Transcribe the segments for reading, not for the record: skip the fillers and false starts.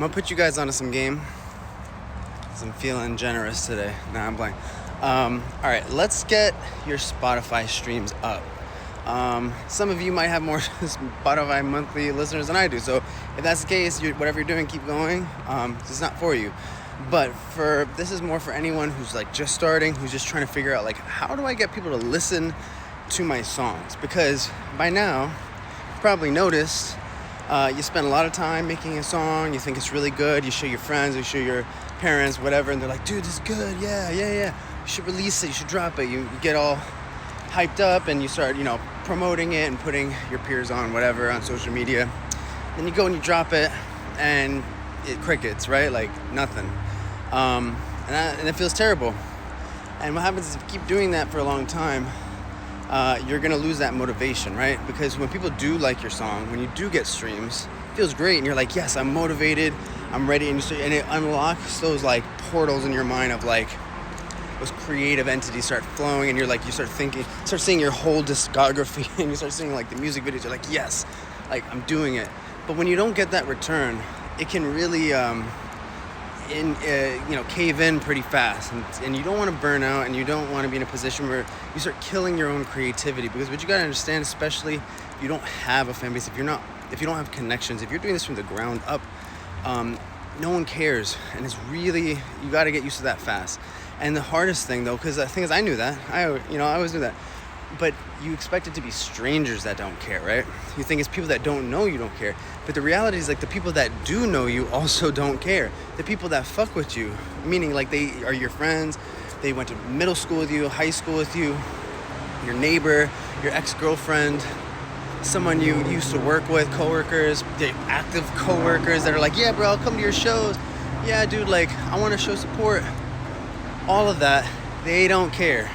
I'm gonna put you guys onto some game because I'm feeling generous today. Nah, I'm playing. All right, let's get your Spotify streams up. Some of you might have more Spotify monthly listeners than I do, so if that's the case, whatever you're doing, keep going. It's not for you, but this is more for anyone who's like just starting, who's just trying to figure out like, how do I get people to listen to my songs? Because by now, you've probably noticed you spend a lot of time making a song, you think it's really good, you show your friends, you show your parents, whatever, and they're like, dude, this is good, yeah, you should release it, you should drop it. You get all hyped up and you start, promoting it and putting your peers on whatever on social media. Then you go and you drop it and it crickets, right? Like nothing. And it feels terrible. And what happens is if you keep doing that for a long time, you're going to lose that motivation, right? Because when people do like your song, when you do get streams, it feels great. And you're like, yes, I'm motivated, I'm ready. And it unlocks those like portals in your mind of like, those creative entities start flowing, and you start thinking, start seeing your whole discography, and you start seeing like the music videos. You're like, yes, like I'm doing it. But when you don't get that return, it can really, cave in pretty fast, and you don't want to burn out, and you don't want to be in a position where you start killing your own creativity. Because what you gotta understand, especially if you don't have a fan base, if you don't have connections, if you're doing this from the ground up, no one cares, and it's really, you got to get used to that fast. And the hardest thing though, because the thing is, I knew that, I always knew that, but you expect it to be strangers that don't care, right? You think it's people that don't know you don't care, but the reality is like the people that do know you also don't care. The people that fuck with you, meaning like they are your friends, they went to middle school with you, high school with you, your neighbor, your ex-girlfriend, someone you used to work with, coworkers, the active coworkers that are like, yeah, bro, I'll come to your shows. Yeah, dude, like, I want to show support. All of that, they don't care.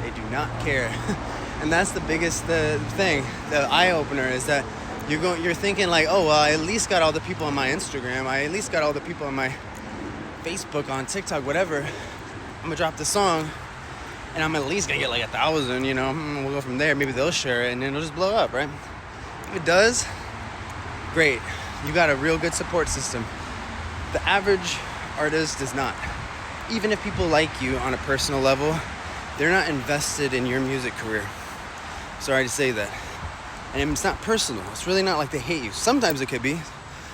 They do not care. And that's the biggest thing, the eye-opener, is that you're thinking like, oh, well, I at least got all the people on my Instagram. I at least got all the people on my Facebook, on TikTok, whatever. I'm going to drop the song, and I'm at least going to get like 1,000, We'll go from there. Maybe they'll share it, and then it'll just blow up, right? If it does, great. You got a real good support system. The average artist does not. Even if people like you on a personal level, they're not invested in your music career. Sorry to say that. And it's not personal. It's really not like they hate you. Sometimes it could be.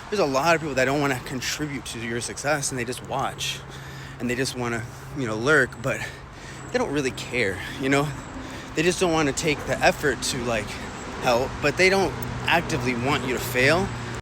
There's a lot of people that don't want to contribute to your success, and they just watch. And they just want to, lurk, but they don't really care, They just don't want to take the effort to, like, help, but they don't actively want you to fail.